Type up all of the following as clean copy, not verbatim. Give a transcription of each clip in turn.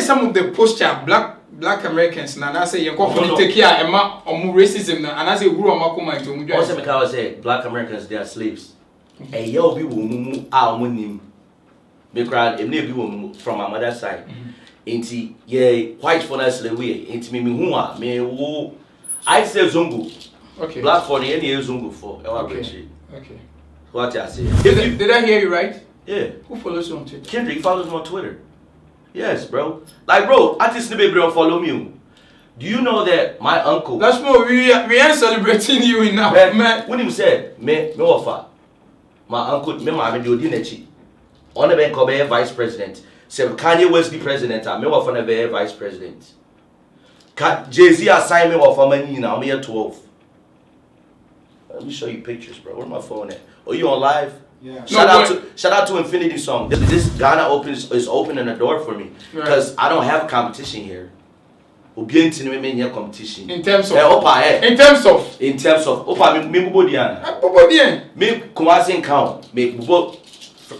some of the posture black Americans and I say you take care of racism and I say who am also because I say black Americans they are slaves. And yo people our money me crowd from my mother's side. Inti white for us way inti me who I say Zungu. Okay. Black for the any Zungu for. Okay. What I say? Did I hear you right? Yeah. Who follows you on Twitter? Kendrick follows me on Twitter. Yes, bro. Like, bro, artists baby don't follow me. Do you know that my uncle? Lashmo, we ain't celebrating you enough, man. What him said? Me offer. My uncle, me my video dinechi. On the bank of vice president. Say Kanye West the president. Me offer never vice president. Jay-Z assigned me offer money now. I'm here 12. Let me show you pictures, bro. Where my phone at? Oh, you on live? Yeah. Shout out to Infinity Song. This Ghana is opening a door for me because I don't have competition here. Competition. In terms of. Opa me bobodiana. Me kumasi count. Me bobo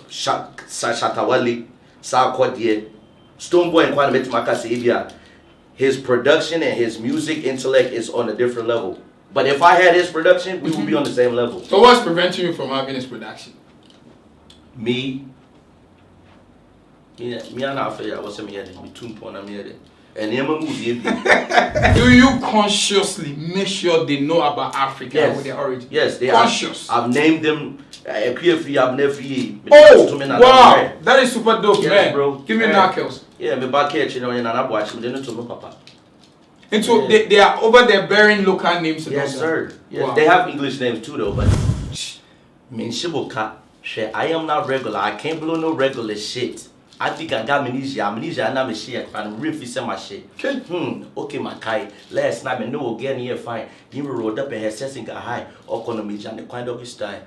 Shatawale Sarkodie Stoneboy and Kwana Metumaka Savior. His production and his music intellect is on a different level. But if I had his production, we would be on the same level. So what's preventing you from having his production? Me and I feel I was saying me too important me and do you consciously make sure they know about Africa with their origin? Yes, they conscious. I've named them wow, that is super dope, man. Bro. Give me knuckles. Yeah, me back here, you know, and I watch them. They know to me, papa. And so they are over there bearing local names. Yes, sir. Yes, wow. They have English names too, though. But I am not regular. I can't blow no regular shit. I think I got amnesia. Amnesia, and I'm a shit. I'm really my shit. Okay, my guy. Last night, I know again here fine. You rolled up and had sensing got high. Or economy, and the kind of his time.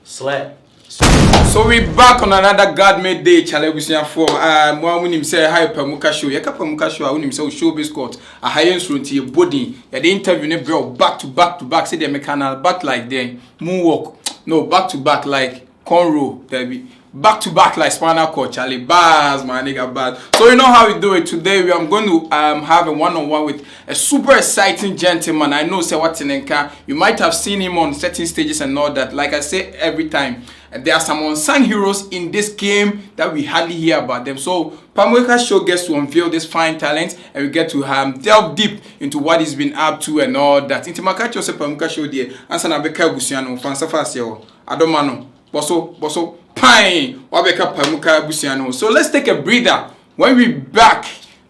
Slap. So we back on another God-made day, Charlie. We say for when him say hi Pamuka show. Yaka Pamuka show. When him say showbiz court. A high-end to your body. Yeah, the interview ne bro back to back. Say the mechanical back like them moonwalk. No, back to back like cornrow. There be. Back to back like spinal cord, Charlie. Bars, my nigga, bars. So you know how we do it today. We are going to have a one-on-one with a super exciting gentleman. I know Sewatinenka. You might have seen him on certain stages and all that. Like I say every time, there are some unsung heroes in this game that we hardly hear about them. So Pamuka Show gets to unveil this fine talent and we get to delve deep into what he's been up to and all that. Intimakacho se Pamuka Show there. Ansa na beka busiano fansa fasio. Adomano. Boso. Pine. Wabeka Pamuka busiano. So let's take a breather. When we back,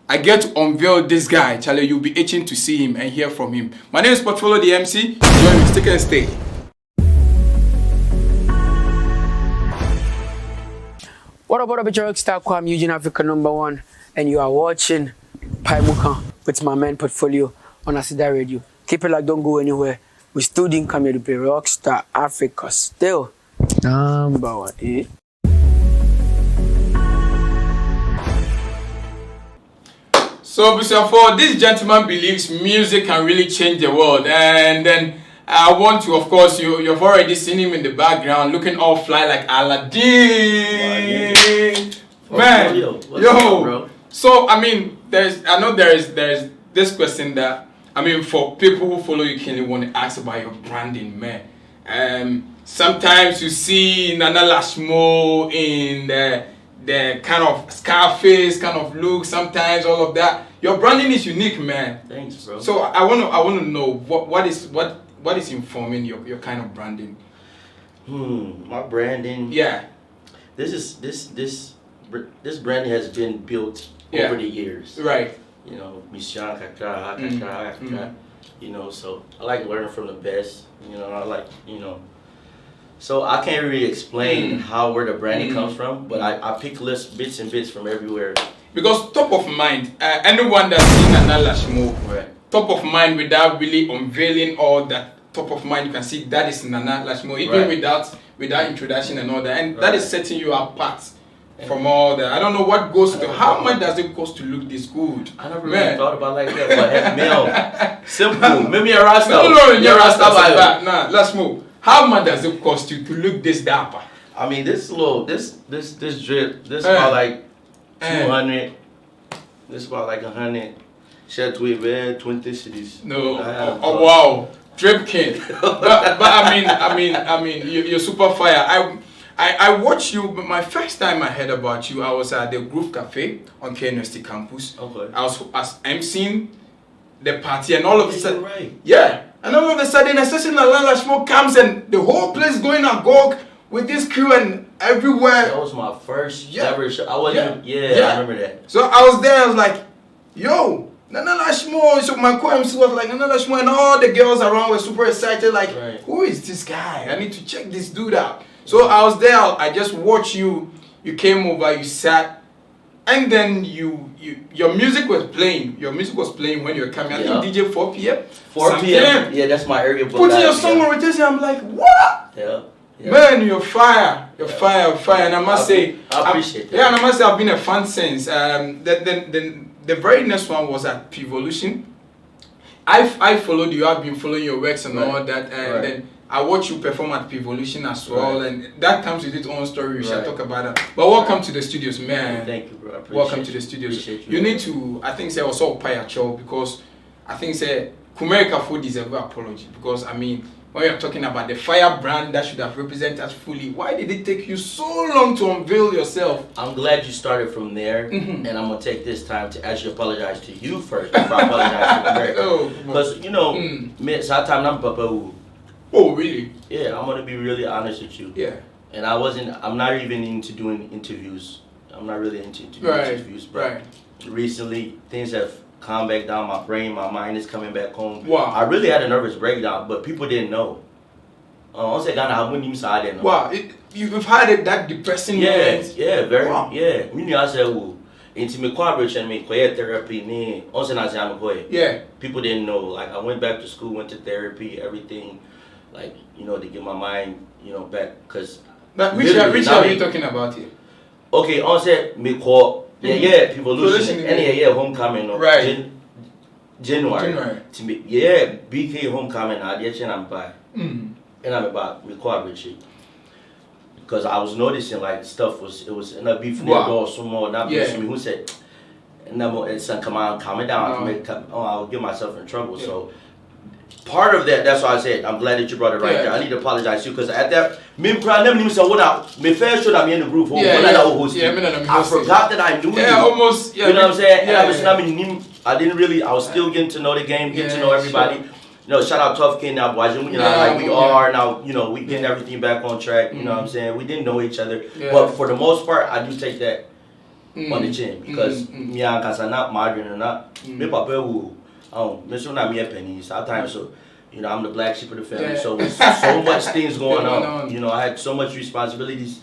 I get to unveil this guy. Charlie, you'll be itching to see him and hear from him. My name is Portflio the MC. Join me. Stick and stay. What up, it's your rockstar Kwam, Eugene Africa #1, and you are watching Pamuka with my man Portflio on Asida Radio. Keep it like, don't go anywhere. We still didn't come here to play Rockstar Africa. Still #1. Eh? So, for this gentleman believes music can really change the world, and then I want to, of course, you've already seen him in the background, looking all fly like Aladdin. Man, yo. Bro? So I mean, there is this question that for people who follow you, can want to ask about your branding, man. Sometimes you see Nana Lashmo in the kind of Scarface kind of look. Sometimes all of that. Your branding is unique, man. Thanks, bro. So I want to know what is informing your kind of branding? My branding. Yeah. This branding has been built over the years. Right. You know, Mishan Kakra. You know, so I like learning from the best. You know, I like, so I can't really explain where the branding comes from, but I pick bits and bits from everywhere. Because top of mind, anyone that's seen Nana Lashmo, top of mind without really unveiling all that, top of mind you can see that is Nana Lashmo, even without introduction and all that, and that is setting you apart from all that. I don't know what goes to, how much does it cost to look this good? I never really thought about like that, but simple, maybe a Rasta. No, you're Rasta. Nah, Lashmo. How much does it cost you to look this dapper? I mean, this drip, this about like 200. This about like 100. Share to it, 20 cities. No. Oh, wow. Drip King. but I mean, you're super fire. I watched you, but my first time I heard about you, I was at the Groove Cafe on KNST campus. Okay. I was emceeing the party, and all of a sudden, right. Yeah, and all of a sudden, a session like Lashmo comes, and the whole place going agog with this crew and everywhere. That was my first ever show. I wasn't. Yeah, I remember that. So I was there. I was like, yo. Nana Lashmo, so my co-MC was like Nana Lashmo, and all the girls around were super excited, like, Who is this guy? I need to check this dude out. So I was there, I just watched you, you came over, you sat, and then your music was playing. Your music was playing when you were coming. I think DJ 4 p.m. 4 p.m. Yeah, that's my area. Put your song on rotation, I'm like, what? Yeah. Man, you're fire. You're fire, and I must say, I appreciate that. Yeah, and I must say I've been a fan since. The very next one was at Pivolution. I followed you. I've been following your works and all that, and then I watched you perform at Pivolution as well. And that comes with its own story. We shall talk about that. But welcome to the studios, man. Thank you, bro. I appreciate welcome to the studios. You need to. I think say also pay a show because I think say Kumerica Food deserve an apology because I mean. When you're talking about the fire brand that should have represented us fully, why did it take you so long to unveil yourself? I'm glad you started from there, and I'm gonna take this time to actually apologize to you first before I apologize to America. Because you know, me, sometimes I'm Papa. Oh, really? Yeah, I'm gonna be really honest with you. Yeah. And I'm not even into doing interviews. I'm not really into doing interviews, but recently things have calm back down, my brain, my mind is coming back home. Wow. I really had a nervous breakdown, but people didn't know. I said, I wouldn't even say I didn't know. Wow, you've had that depressing moment. Yeah, very. Wow. Yeah. When I said, well, into me collaboration, me quiet therapy, me, also I said I'm quiet. Yeah. People didn't know. Like I went back to school, went to therapy, everything, like to get my mind, back, cause. But which are you talking about here? Okay, on set me call. Yeah, Pivolution. And homecoming. Right. January. To me, BK homecoming. I did I'm by. And I'm about me collaboration. Because I was noticing like stuff was and I be from the door some more. Not me who said, no, it's calm down. I'll get myself in trouble. So. Part of that's why I said I'm glad that you brought it right there. I need to apologize to you because at that me never even said what me first show that me in the group. I forgot that I knew you. Almost. Yeah, you know what I'm saying? I didn't really. I was still getting to know the game, getting to know everybody. Sure. Shout out Tough Kid now, boys. Like we are now. We getting everything back on track. You know what I'm saying? We didn't know each other, but for the most part, I do take that on the chin because me and Kasana, Margaret, and not me papa who. Mr. Not me a penny. Sometimes, so I'm the black sheep of the family. So with so much things going on. I had so much responsibilities.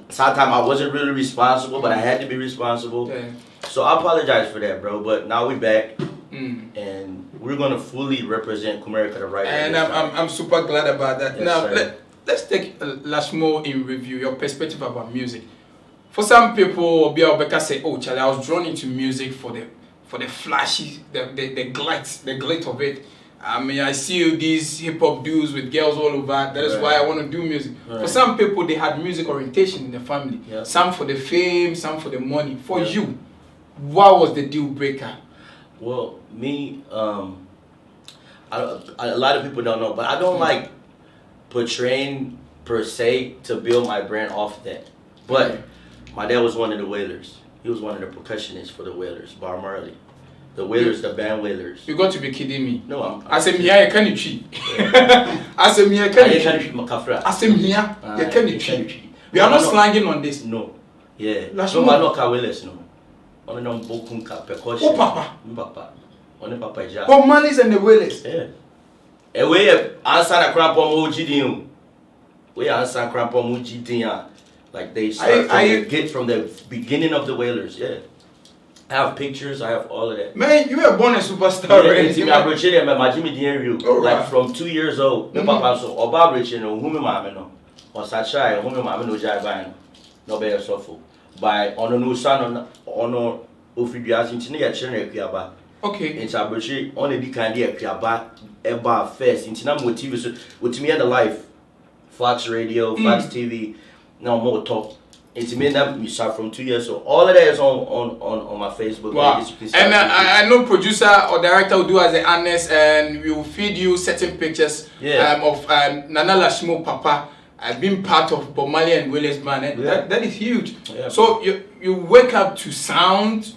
Sometimes I wasn't really responsible, but I had to be responsible. So I apologize for that, bro. But now we back, and we're gonna fully represent Kumerica the right way. And I'm super glad about that. Yes, now let's take Lashmo in review. Your perspective about music. For some people, Bielbeka say, "Oh, Charlie, I was drawn into music for the flashy, the glitz of it. I mean, I see these hip hop dudes with girls all over. That is why I want to do music." For some people, they had music orientation in the family. Some for the fame, some for the money. For you, what was the deal breaker? Well, me, a lot of people don't know, but I don't like portraying per se to build my brand off that. But my dad was one of the Wailers. He was one of the percussionists for the Wailers, Bar Marley. The Wailers, the band Wailers. You got to be kidding me. No, I said, "Mia, can you cheat?" I said, "Mia, can you cheat?" I said, "Mia, can you cheat?" We are not slanging on this. No. Yeah. No, man, no, Wailers, no. On them bokum percussion. Oh, Papa. Papa. On Papa Jack. Bob Marley's and the Wailers. Yeah. We answer the crap on Mujidin. We answer crap on Mujidin. Like they start from the beginning of the Wailers, I have pictures, I have all of that. Man, you were born a superstar, right? Like from 2 years old, my papa so Oba Rich no who me mama no. Or Sachai, who me mama no Jaiban. No better suffer. By on no son on Ofidias in Tinia Chene Kiaba. Okay. In Sabrichi, only the kind of Kiaba Eba first. In Tina motives with me and the life. Fox Radio, Fox TV. No more talk. It's made up. We start from 2 years, so all of that is on my Facebook. Wow. And I know producer or director will do as the honest, and we will feed you certain pictures of Nana Lashmo Papa. I've been part of Bob Marley and Willis Band, and that is huge. Yeah, so you wake up to sound,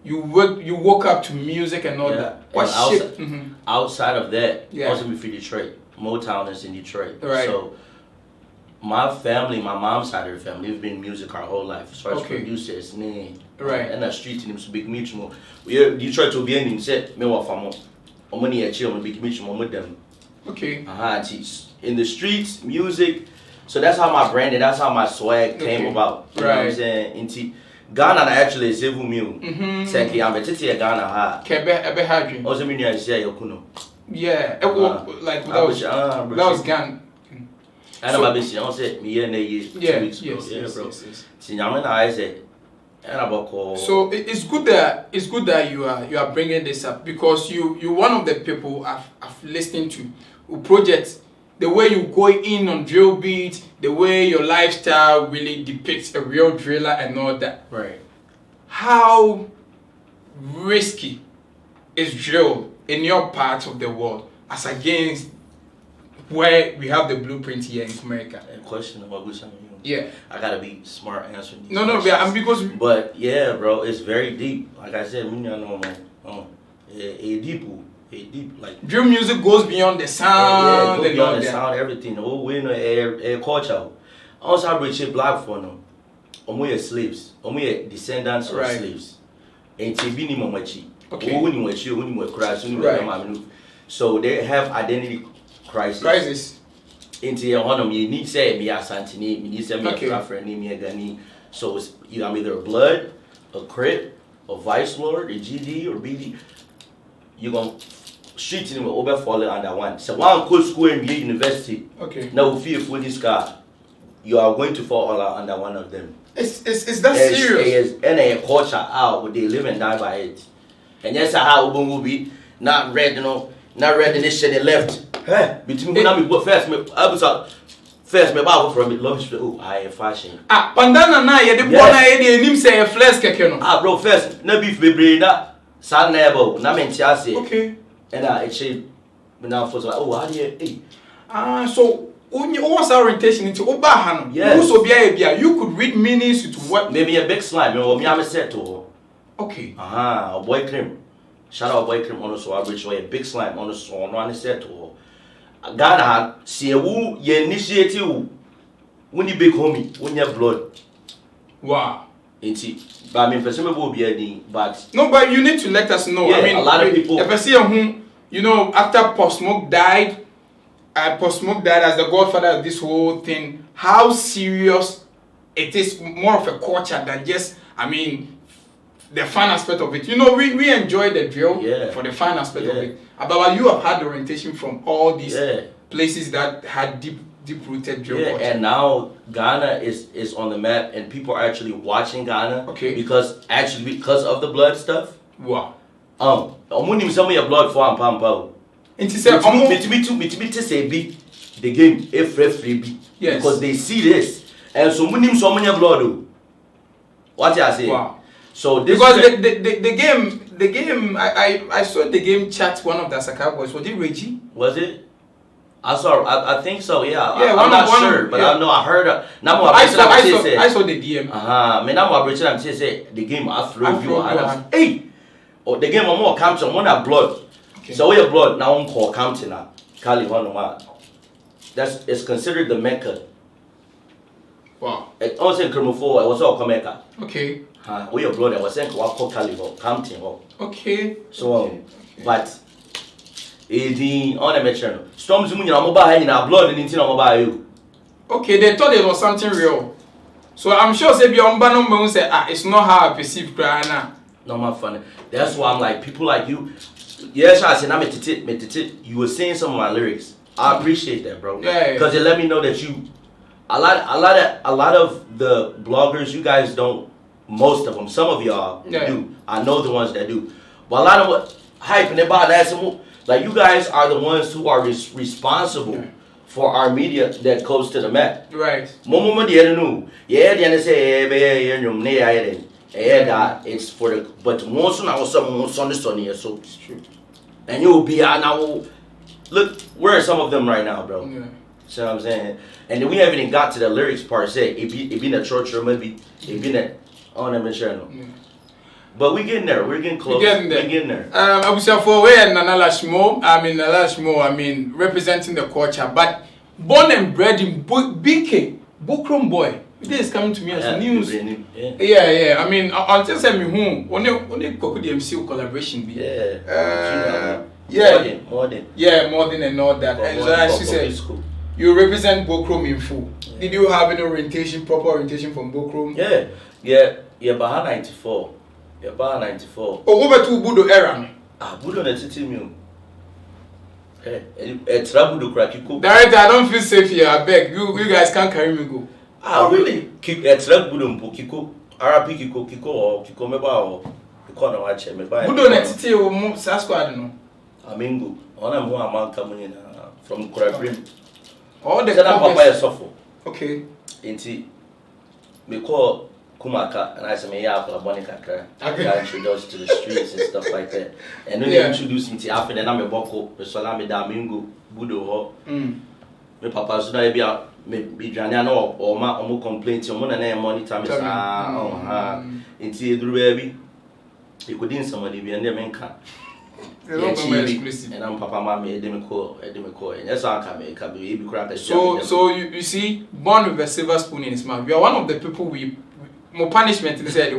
you woke up to music and all that. What shit? Outside of that, also we feed Detroit. Motown is in Detroit, right? So my family, my mom's side of the family, we've been in music our whole life. As far as producers, right? And the street in them big mutual. We Detroit will be in said me wa famo. Money a chill, big mutual with them. Okay. In the streets, music. So that's how my brand and that's how my swag came about. You know what I'm saying? Into Ghana actually is civil meal. Say ki ambe tete Ghana ha. Kebe ebe hadwin. Also mean you say yokuno. Yeah, like that was Ghana. I know my business. I say me and yes. So it's good that you are bringing this up because you're one of the people I've listened to who projects the way you go in on drill beat, the way your lifestyle really depicts a real driller and all that. Right. How risky is drill in your part of the world as against where we have the blueprint here in America? A question about which you. Yeah. I gotta be smart answering these questions. But yeah, bro, it's very deep. Like I said, me know man. A deep like drill music goes beyond the sound, goes beyond the sound, everything. The whole way a culture. Also I bring black for them. We slaves. We descendants of slaves. And Tibini Momachi. Okay. So they have identity crisis. Into your honor, you need to say me a Santini, you need to say me a Frafra, me a Gani. So it's either a blood, a crit, a vice lord, a GD or BD. You're going to street in over falling under one. So one could school and be university. Okay. Now fear for this car. You are going to fall under one of them. It's that serious. And a culture out where they live and die by it. And yes, how will be not read, not read this shit they left. Between me first, me Bible from it love I fashion. Pandana na ye de bona ye de nim say flesh keke no. Bro, first na beef bebre na sa na ebo na menti ase. Okay. And it shape me now for how do you so what's orientation into oba hano? Yes. You could read meanings to what maybe a big slime or me am set to. Okay. A boy cream. Shout out boy cream on so I reach a big slime on so on set to. Ghana see who ye initiate you when you big homie when you have blood. Wow. But I mean for some people be but no, but you need to let us know. Yeah, I mean a lot of people if I see after Pop Smoke died as the godfather of this whole thing, how serious it is more of a culture than just the fun aspect of it. We enjoy the drill for the fun aspect of it. But you have had orientation from all these places that had deep rooted drill culture. And now Ghana is on the map and people are actually watching Ghana. Okay. Because of the blood stuff. Wow. I'm winning some of your blood for pampa. And to say me to say be the game if free. Yes. Because they see this. And so winning so many blood. What you say? Wow. So this because the game I saw the game chat one of the Asaka boys. Was it Reggie? Was it? I think so. Yeah. I'm not sure, but I know I heard. I saw the DM. Me now I'm say the game I throw you. Hey, the game I'm more comes on one blood. Okay. So your blood now on call counting now. Kali one it's considered the Mecca. Wow. It also in Criminal 4 it was all Mecca. Okay. We your blood I was saying what call Caliber counting. Okay. So but on the metro. Storms in your mobile in our blood and into mobile you. Okay, they thought it was something real. So I'm sure say beyond Bannon say it's not how I perceive Ghana. No more funny. That's why I'm like people like you. Yes, I said I'm you were saying some of my lyrics. I appreciate that, bro. Yeah. Because it let me know that you a lot of the bloggers, you guys don't. Most of them, some of y'all do. I know the ones that do. But a lot of what hyping about that, like you guys are the ones who are responsible for our media that goes to the Met. Right. Momo the other no. Yeah, the other say that it's for the but most now some sunny so It's true. and you'll be now look where are some of them right now, bro? Yeah. See what I'm saying? And then we haven't even got to the lyrics part. Say it be a church or maybe it be a on them channel. Yeah. But we getting there. We're getting close. We're getting there. I would say for where Lashmo, I mean representing the culture, but born and bred in BK, Bukrum boy. This is coming to me as news. Yeah. I mean, I'll just send me home. Only Coco DMC collaboration be. More than. Yeah, more than and all that. And so as you said, you represent Bokrom in full. Yeah. Did you have any proper orientation from Bokrom? Yeah, Baha 94. Yeah, Baha 94. Oh, over to Budo era. Budo na titi mi. It's Budo Krakiko. Director, I don't feel safe here. I beg. You guys can't carry me go. Really? It's Budo Mpokiko. RP Kiko or Kiko Meba or Kiko na wache Meba. Budo na titi o Sasquad no. Amingo. Ona mo amount coming in from Kurabrim. All the Papa suffer. Okay. Inti me call Kumaka and I said me yeah for Monica got introduced to the streets and stuff like that. And then they introduced me to after then I'm a boko, me sola me Domingo, Budo ho. Me papa so na bia me bidwane na o ma o mo complaint o mo na na monitor me sa inti eduru baby. You could in somebody be and them enka. And I'm Papa Mammy, Edemico, and that's how I can be crap. So you see, born with a silver spoon in his mouth. You are one of the people we more punishment in said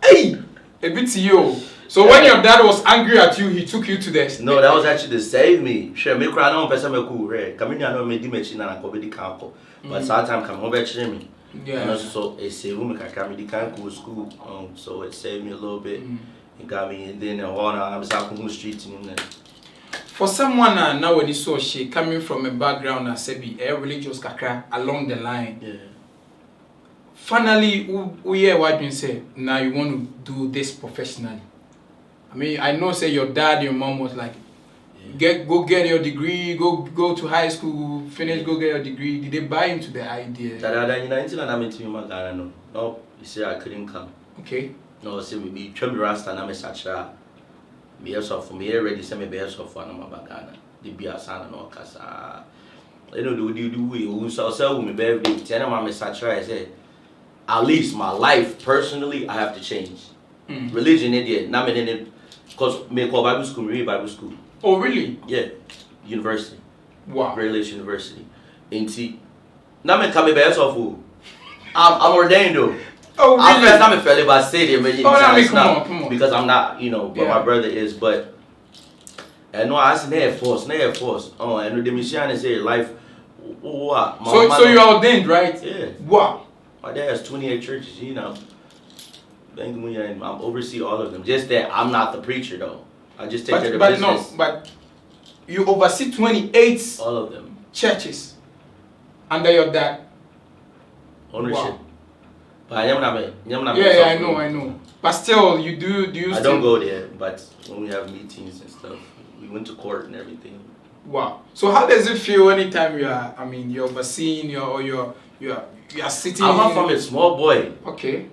Hey, a bit to you. So when your dad was angry at you, he took you to the No, that was actually to save me. Sure, me cry no person me cool, right? Come in here no me di machine na ko be di kanko. But sometimes come home back me. Yeah. And also it saved me can di kanko school. So it saved me a little bit. It got me and then I was out on the street and for someone now when you saw she coming from a background as Sebi, a religious kakra along the line. Yeah. Finally, we hear what you say. Now you want to do this professionally. I mean, I know say your dad, your mom was like, go get your degree, go to high school, finish, go get your degree. Did they buy into the idea? No, you say I couldn't come. Okay. No, see me be rasta na me sacha. Me yourself for me ready say me be yourself for na mabagana. The be asana no kasa. You know do we so me baby tell me sacha I say at least my life personally I have to change. Religion idiot na me in cuz me call Bible school, me read Bible school. Oh really? Yeah. University. Wow. Great Lakes University. Inti. Na me come be yourself who. I'm ordained though. Oh, really? I'm a fairly bad stadium, come on. Because I'm not, but my brother is. But I know I said Air Force. Oh, and the mission say life. What? So you are ordained, right? Yeah. Wow. My dad has 28 churches. I'm oversee all of them. Just that I'm not the preacher though. I just take care of the business. But you oversee 28 all of them churches under your dad. Ownership. Wow. But I know. But still, you do. I don't go there, but when we have meetings and stuff, we went to court and everything. Wow. So how does it feel anytime you're overseeing you're sitting? I'm not from a small boy. Okay.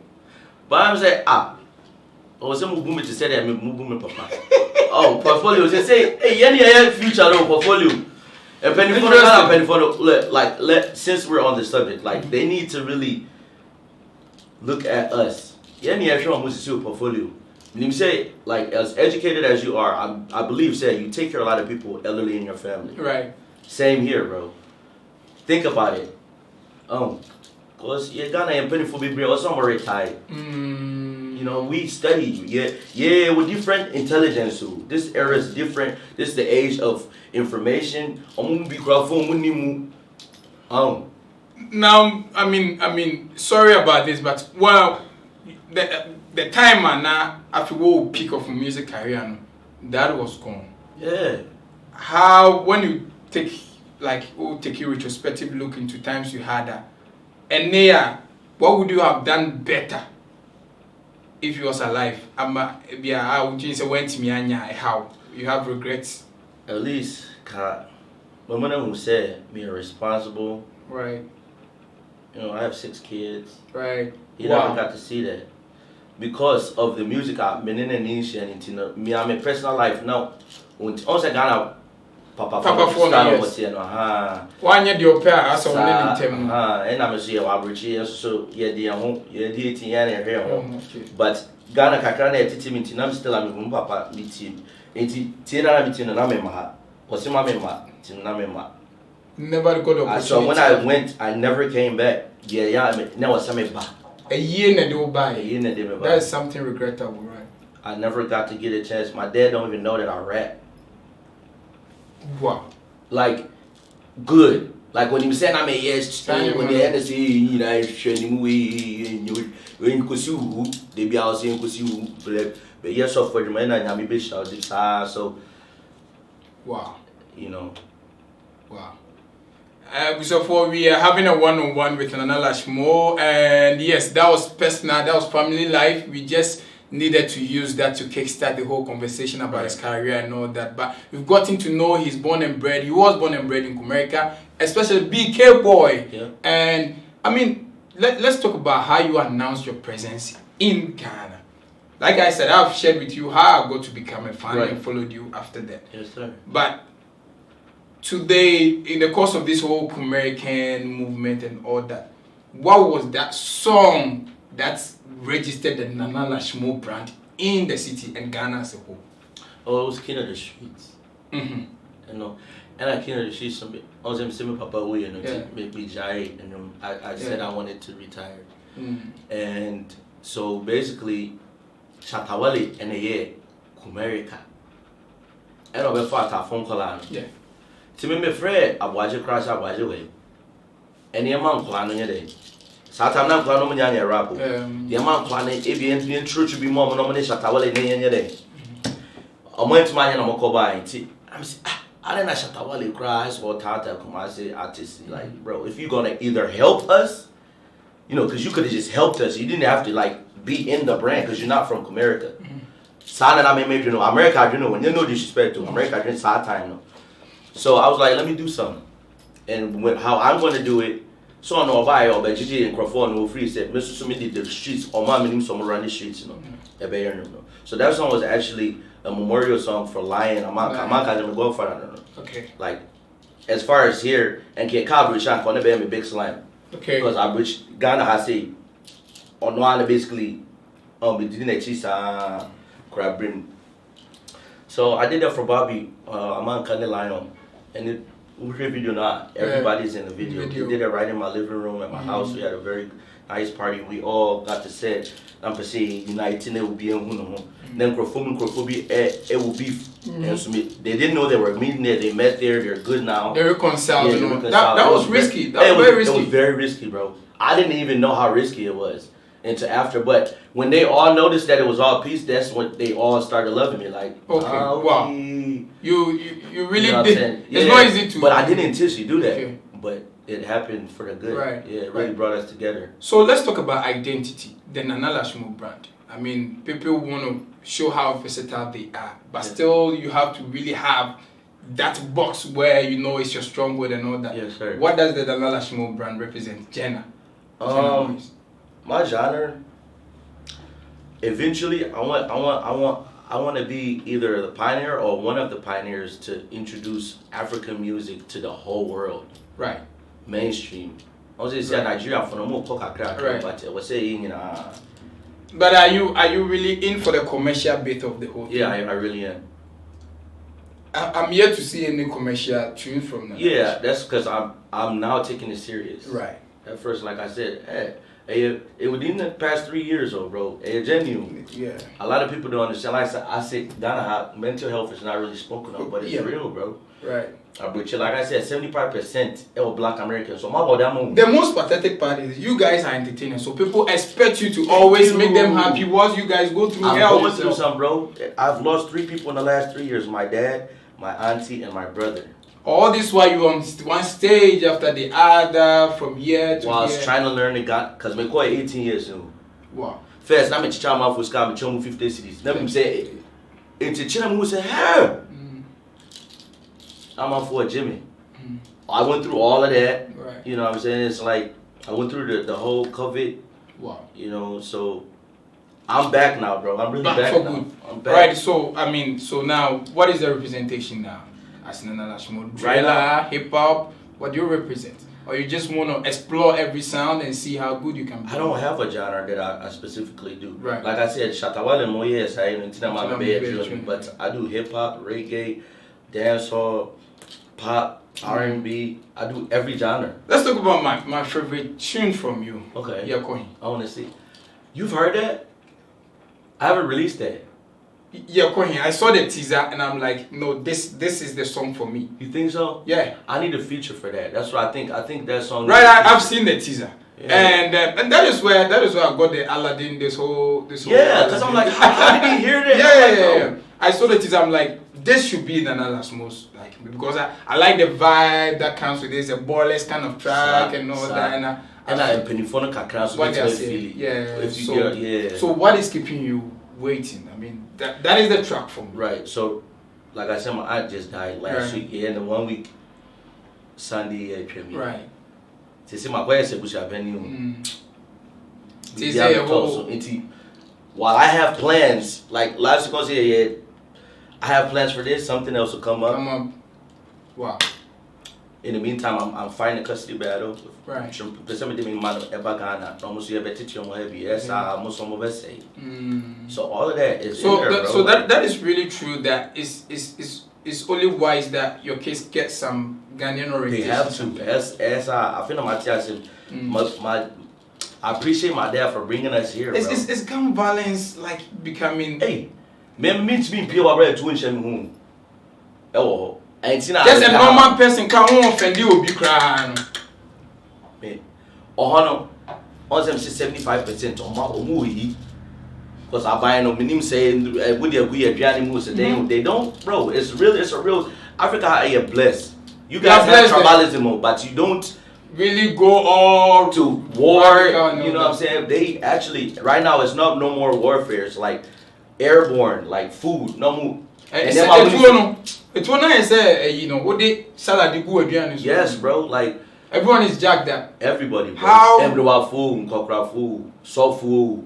But I'm saying some boom to say that me papa. Oh, portfolio. They say, hey, any future portfolio. And penny for since we're on the subject, like they need to really look at us. Portfolio. When you say, like, as educated as you are, I believe, you take care of a lot of people elderly in your family. Right. Same here, bro. Think about it. Because you're gonna and penny for big or somewhere retired. We study. Yeah, with different intelligence. This era is different. This is the age of information. Now, I mean, sorry about this, but the time now after we peak of music career, that was gone. Yeah. How when you take a retrospective look into times you had that, and there, what would you have done better if you was alive? How would you say went to me how you have regrets? At least, God, My mother who said me responsible. Right. You know, I have 6 kids. Right. You never got to see that. Because of the music I've been in and me, I'm in personal life now. Once I got Papa for yes. One year your pair as on and I'm a so yeah, the home, yeah, the 18 year here. But Ghana Kakana teaching me, I'm still a room papa meeting. Tina meeting and I'm in my was in my member, Tinamema. Never got opportunity. So when I went, I never came back. Yeah, I mean, now some back. A year and do buy. That is something regrettable, right? I never got to get a chance. My dad don't even know that I rap. Wow. Like, good. Like when he was saying I'm a yes, when they had to say, you know, training when you they be out saying but yes, so for the man, I'm a bitch, so wow. You know. Wow. So we are having a one-on-one with Nana Lashmo, and yes, that was personal, that was family life. We just needed to use that to kickstart the whole conversation about his career and all that. But we've gotten to know he was born and bred in America, especially BK boy. Yeah. And I mean, let's talk about how you announced your presence in Ghana. Like I said, I've shared with you how I got to become a fan and followed you after that. Yes, sir. But today, in the course of this whole American movement and all that, what was that song that's registered the Nana Lashmo brand in the city and Ghana as a whole? Oh, it was King of the Streets. Mm-hmm. You know, and I King of the Streets, I was in Papa Way, you know, to make me giant, and I said I wanted to retire. And so basically, Shatawale and a year, America. And I went for a phone call. Yeah. To me, my friend, I watch it crash, I watch it away. And the amount planning a day. Satam na plan no nya rap. The amount planning if you ain't true to be more nomination Shatawale nya day. I went to my no ko buy it. I'm say I don't know Shatawale crash or Tata come I say artist like bro, if you gonna either help us, you know, cuz you could have just helped us. You didn't have to like be in the brand cuz you're not from America. Sana I maybe you know America, you know, when you know disrespect to America, it's hard time no. So I was like, let me do something. And how I'm going to do it, so I know about but GG and Crawford no free said, Mr. Sumi did the streets, or my minimum some around the streets, you know. So that song was actually a memorial song for Lion. I'm not going to go for that. Okay. Like, as far as here, and get coverage, I'm going to be a big slime. Okay. Because I wish Ghana has say, on one basically, we didn't actually crab bring. So I did that for Bobby, a man called Lion. And it video now. Everybody's in the video. We did it right in my living room at my house. We had a very nice party. We all got to set. I'm for saying united. It will be then Crofobia. It will be. And so they didn't know they were meeting there. They met there. They're good now. They reconciled. Yeah, that was risky. That was very risky. It was very risky, bro. I didn't even know how risky it was until after. But when they all noticed that it was all peace, that's when they all started loving me. Like, wow. You really did. Yeah, it's not easy to. But I didn't intentionally do that. Okay. But it happened for the good. Right. Yeah, it really brought us together. So let's talk about identity, the Nana Lashmo brand. I mean, people want to show how versatile they are, but still you have to really have that box where you know it's your strong word and all that. Yes, sir. What does the Nana Lashmo brand represent? Jenna. My genre. Eventually, I want to be either the pioneer or one of the pioneers to introduce African music to the whole world. Right. Mainstream. I was just saying Nigeria for no more but I was saying, you know. But are you really in for the commercial bit of the whole thing? Yeah, I really am. I'm yet to see any commercial tune from that. Yeah, that's because I'm now taking it serious. Right. At first, like I said, it within the past 3 years, though, bro. Genuine. Yeah. A lot of people don't understand. Like I said, Ghana, mental health is not really spoken of, but it's real, bro. Right. But like I said, 75% are Black Americans. So my body, the most pathetic part is you guys are entertainers, so people expect you to always make them happy. Once you guys go through hell, I'm going through something, bro. I've lost 3 people in the last 3 years: my dad, my auntie, and my brother. All this while you on one stage after the other, from year to year. I was trying to learn the God, because I'm 18 years old. Wow. First, I'm a child for Sky, I'm 50 cities. Never say, it's a child who say, hey! I'm out for Jimmy. I went through all of that. Right. You know what I'm saying? It's like I went through the whole COVID. Wow. You know, so I'm back now, bro. I'm really back for now. good. I'm back. Right. So I mean, so now what is the representation now? As Nana Lashmo, driller, hip hop. What do you represent? Or you just want to explore every sound and see how good you can be? I don't have a genre that I specifically do. Right. Like I said, Shatawale Mo, yes, I ain't but I do hip hop, reggae, dancehall, pop, R&B. I do every genre. Let's talk about my favorite tune from you. Okay. Yeah, Kohi. I want to see. You've heard that? I haven't released that. Yeah, Kohi. I saw the teaser and I'm like, no, this is the song for me. You think so? Yeah. I need a feature for that. That's what I think. I think that song. Right, I've seen the teaser. Yeah. And that is where I got the Aladdin this whole Yeah, because I'm like, how did he hear that? Yeah. I saw the teaser. I'm like, this should be Nana Lashmo's like because I like the vibe that comes with this, a ballless kind of track and all that. And I penifona kakra so what they they feel say. it. Yeah. If you get, So what is keeping you waiting? I mean, that is the track for me. Right. So, like I said, my aunt just died last week. Yeah, and the 1 week Sunday, Right. They say my boy said we should venue. While I have plans, like last week I have plans for this. Something else will come up. Wow. In the meantime, I'm fighting a custody battle. Right. So all of that is so in there, so that is really true. That it's only wise that your case gets some Ghanaian orientation. They have to. As I feel my said, I appreciate my dad for bringing us here. Is gun violence like becoming? Hey, me to be people are to home. Oh, just a normal person can't offend you. Be crying. Oh no, on them say 75% on my movie. Because I buy no minimum saying would they agree at Johnny Moose they don't, bro. It's a real Africa are blessed. You guys have tribalism, but you don't really go all to war. You know what I'm saying? They actually right now it's not no more warfare. It's like airborne, like food, no more. And then it's one I say, you know, what they salad go again. Yes, bro. Like everyone is jacked up. Everybody, bro. How? Everyone food, cockroach food, soft food.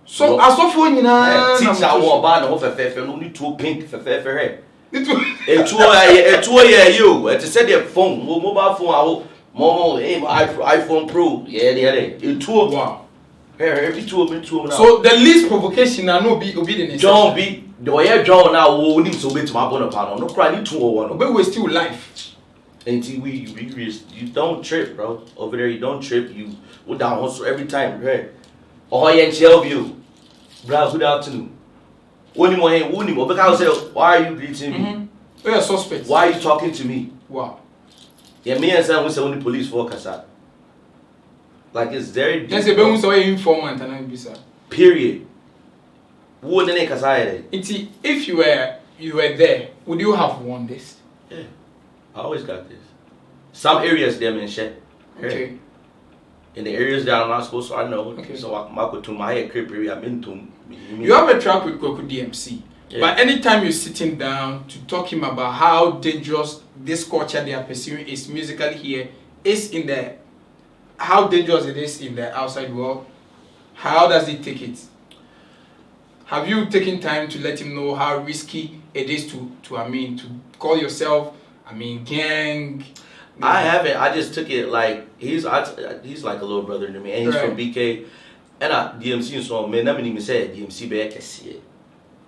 So I saw for you now. Teacher want buy no for no need to pink for her. It you. It said their phone, mobile phone. iPhone Pro. Yeah. It wow. Every two of me now. So the least provocation I know be the John be the way John now will need to be to my bonnet panel. No cry need 201. But we're still live. Until you don't trip, bro. Over there you don't trip. You go down hustle every time, right? Oh yeah, tell you. Bro, good afternoon. Only more, because why are you greeting me? We are suspects. Why are you talking to me? Wow. Yeah, me and Sam we say only police focus out. Like it's very deep. Yes, a be so informant and be sir. Period. Who the next side? If you were there, would you have won this? Yeah. I always got this. Some areas them in shit. Okay. In the areas that I'm not supposed to, I know. Okay. So I go to my head crib area, I'm into. You have a track with Koku DMC. Yeah. But anytime you're sitting down to talk him about how dangerous this culture they are pursuing is musically here, is in the how dangerous it is in the outside world, how does he take it? Have you taken time to let him know how risky it is to call yourself, gang? I haven't. I just took it like he's like a little brother to me, and he's from BK. And DMC so man, I even said DMC back can see it.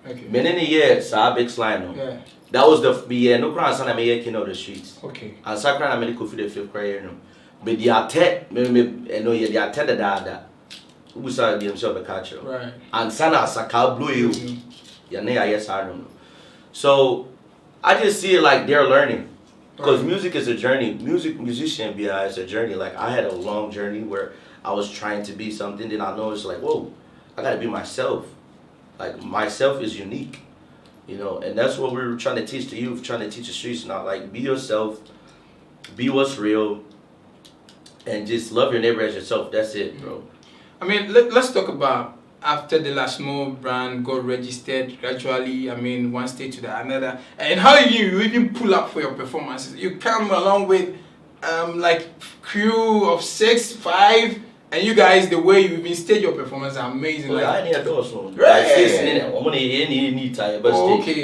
Okay. Man in the year, so big slime no. Yeah. That was the no crown son I made you know the streets. Okay. And sacred I made coffee the fifth cry no. But the attack me no the attack that who saw DMC of catcher. Right. And sana saka blue you. Yeah, yes I don't know. So I just see it like they're learning. Because music is a journey. Musician is a journey. Like I had a long journey where I was trying to be something, then I noticed like, whoa, I gotta be myself. Like myself is unique, you know, and that's what we're trying to teach the youth, trying to teach the streets now. Like be yourself, be what's real, and just love your neighbor as yourself. That's it, bro. Let's talk about after the Lashmo brand got registered gradually, I mean, one state to the another, and how you even pull up for your performances? You come along with like crew of 6, 5, and you guys, the way you even stage your performance are amazing. Well, like, I need a door soon. Right. Okay,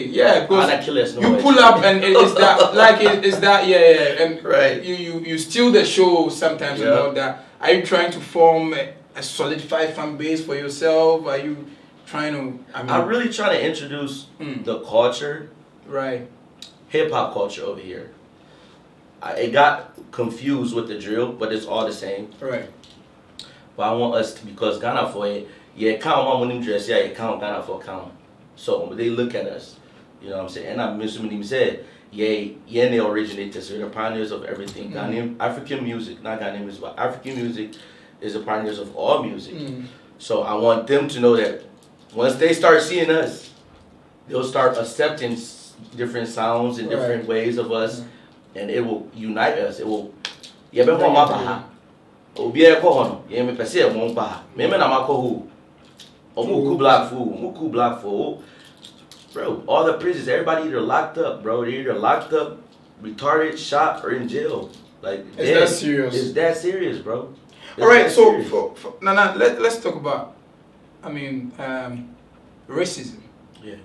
yeah, because you pull up and it's that like it's that yeah, and right. You steal the show sometimes and all that. Are you trying to form a solidified fan base for yourself? Are you trying to? I'm really trying to introduce the culture, right? Hip hop culture over here. It got confused with the drill, but it's all the same. Right. But I want us to, because Ghana for it, count one when dress, count Ghana for count. So when they look at us, you know what I'm saying? And I'm assuming said, they originated, so they're the pioneers of everything. Ghanaian African music, not Ghanaian music, but African music is the pioneers of all music. So I want them to know that once they start seeing us, they'll start accepting different sounds and different ways of us, and it will unite us. It will. Obi e ko hono ye me pese e mo ba me na makohu omuku black fool bro. All the prisons, everybody either locked up, bro. They're either locked up, retarded, shot, or in jail. Like it's that serious. It's that serious, bro. All right, so for Nana, let's talk about racism. Yeah.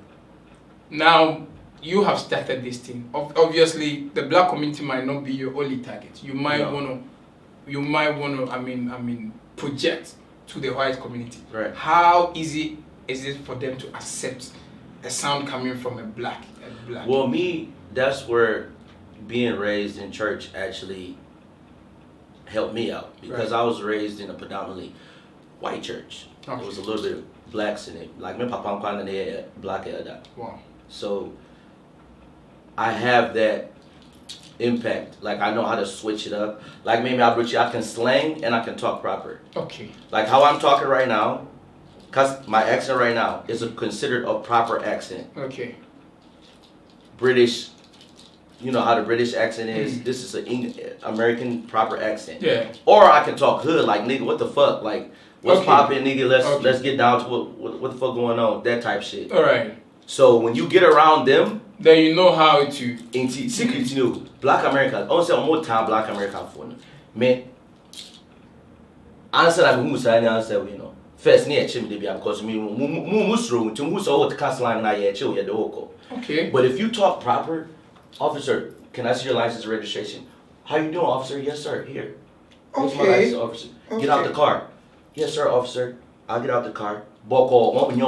Now you have started this thing. Obviously the black community might not be your only target. You might want to, I mean, project to the white community. Right. How easy is it for them to accept a sound coming from a black? Well, that's where being raised in church actually helped me out, because I was raised in a predominantly white church. Okay. There was a little bit of blacks in it. Like my papa and they black elder. Wow. So I have that impact. Like I know how to switch it up. Like maybe I can slang and I can talk proper. Okay. Like how I'm talking right now, cause my accent right now is considered a proper accent. Okay. British, you know how the British accent is. This is an American proper accent. Yeah. Or I can talk hood, like nigga, what the fuck, like what's poppin', nigga? Let's get down to what the fuck going on, that type shit. All right. So when you get around them, then you know how to. Secret, you know, Black Americans. I want to say one more time, Black American for me. Answer that who say answer, you know. First, near chim because me musro to muso what cast line na ye chill the whole. Okay. But if you talk proper, officer, can I see your license and registration? How you doing, officer? Yes, sir. Here. Here's my license, officer. Get out the car. Yes, sir, officer. I'll get out the car. Boko, when you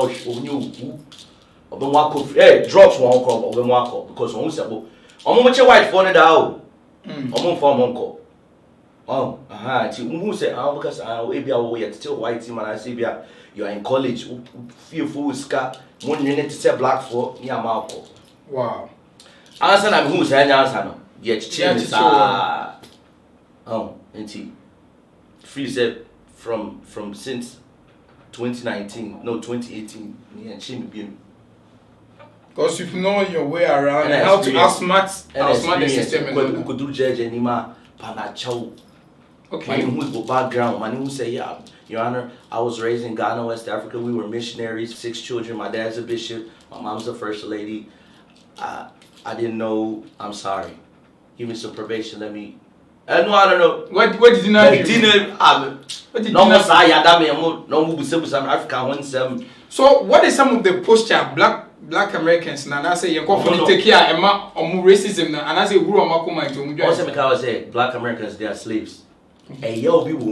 hey, drugs won't come when walk because when we say, well, I'm much white phone it out. I'm on phone uncle. Oh, who say, because maybe I will still white team and I say, you're in college, feel full scar, one you need to say black for near Malco. Wow. Answer I'm who's any answer. Yet, change and he free said from since 2019, no 2018, yeah, she be. Because you've known your way around and how to outsmart the system. And could do judge anymore. Panacho. Okay. Man who's background, man who say, yeah, Your Honor, I was raised in Ghana, West Africa. We were missionaries, 6 children. My dad's a bishop. My mom's a first lady. I didn't know. I'm sorry. Give me some probation. Let me. I don't know. What did you not do? So what is some of the posture black Americans and I say you take care of racism and I say I say black Americans, they are slaves. And yo people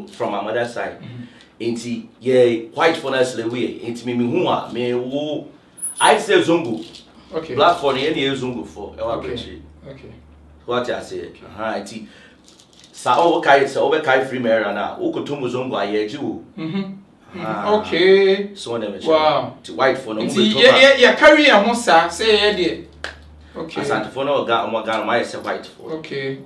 from my mother's side. White for us slave me I say Zungu. Okay. Black for the any Zungu for okay. What I say. Sa kai free mera na ukutumu Zungu ayeju. Okay. So them wow. To white for no yeah carry a monster say there. Okay. Asante for no got my say white for. Okay.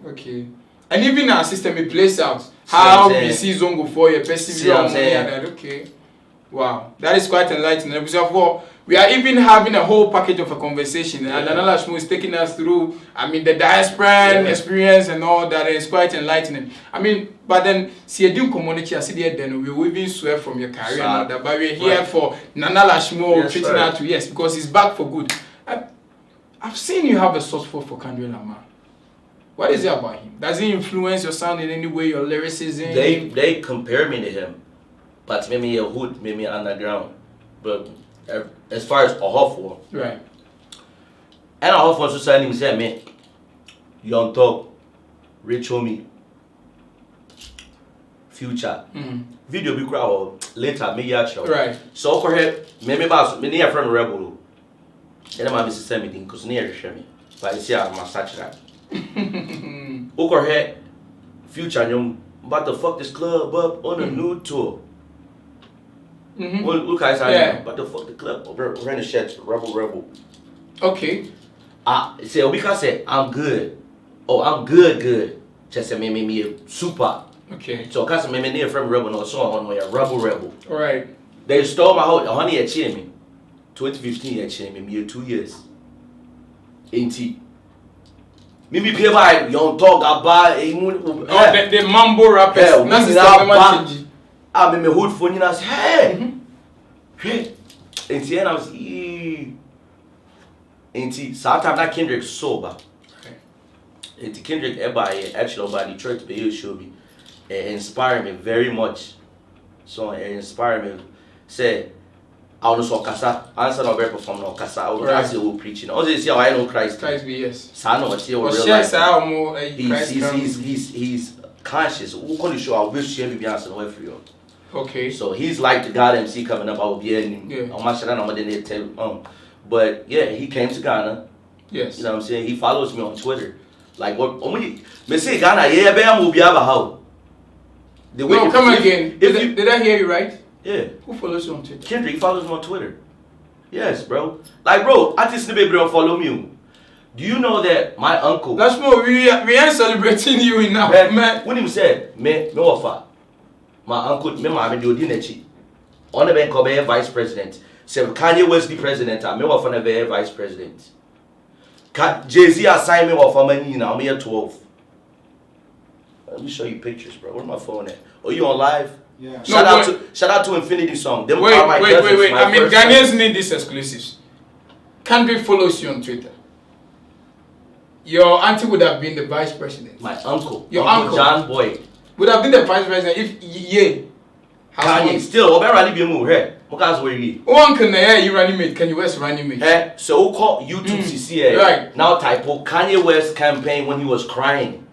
And even our system it plays out how we see Zongo for your perceive. Okay. Wow. That is quite enlightening. Because We are even having a whole package of a conversation, and Nana Lashmo is taking us through, I mean, the diaspora experience and all that is quite enlightening. I mean, but then, see, a new community, I see the then we will even swear from your career and all that, but we're here for Nana Lashmo treating her to, yes, because he's back for good. I've seen you have a soft spot for Kendrick Lamar. What is it about him? Does he influence your sound in any way, your lyricism? They compare me to him, but maybe a hood, maybe underground, but. As far as a hofo, right? And a hofo society say me, young talk, rich homie, future, video be crowd later me actually, right? So for her, me boss, me near from rebel, and I'm Mrs. Semiting because near me, but I see I'm a such that. Over here, future, you about to fuck this club up on a new tour. Look, guys, but the fuck the club over in the sheds, rebel. Okay. Say, because say I'm good. Oh, I'm good. Just say me a super. Okay. So, cause me near from rebel no song on my rebel. All right. They stole my whole honey at me. 2015 at me 2 years. Ain't he? Me pay by young talk about the mambo rappers. That's I'm in my hood phone and I say, hey, and then I was, and sometimes that Kendrick sober. And Kendrick everybody actually about the church but you should be inspired me very much. So it inspired me. Say, I want to saw Casa. I said I'm very perform no Casa. I was say who preaching. I was say I know Christ. Christ be yes. So I know what say real life. He's conscious. Who can you show I wish you be answer no for you. Okay. So he's like the God MC coming up. I will be in. I'm not sure I'm gonna tell. But yeah, he came to Ghana. Yes. You know what I'm saying? He follows me on Twitter. Like what? Me say Ghana, yeah, be am be how. No, come again. Did I hear you right? Yeah. Who follows you on Twitter? Kendrick follows me on Twitter. Yes, bro. Like, bro, artists the baby don't follow me. Do you know that my uncle? Lashmo, we ain't celebrating you enough, man. When he said, me offer. My uncle, me mama do dinechi. On the bank of vice president. Say Kanye West the president. Me offer never vice president. Jay-Z assigned me offer money now. I'm here 12. Let me show you pictures, bro. Where's my phone at? Oh, you on live? Yeah. Shout out to Infinity Song. Them wait. I mean, Ghanaians friends. need these exclusives. Kendrick follows you on Twitter. Your auntie would have been the vice president. My uncle. Your uncle John Boyd. Would have been the vice president if Kanye still, over ready be move here. Because where you? One can you running mate? Can you West running mate? Hey, so we call YouTube CC. Right. Now type Kanye West campaign when he was crying.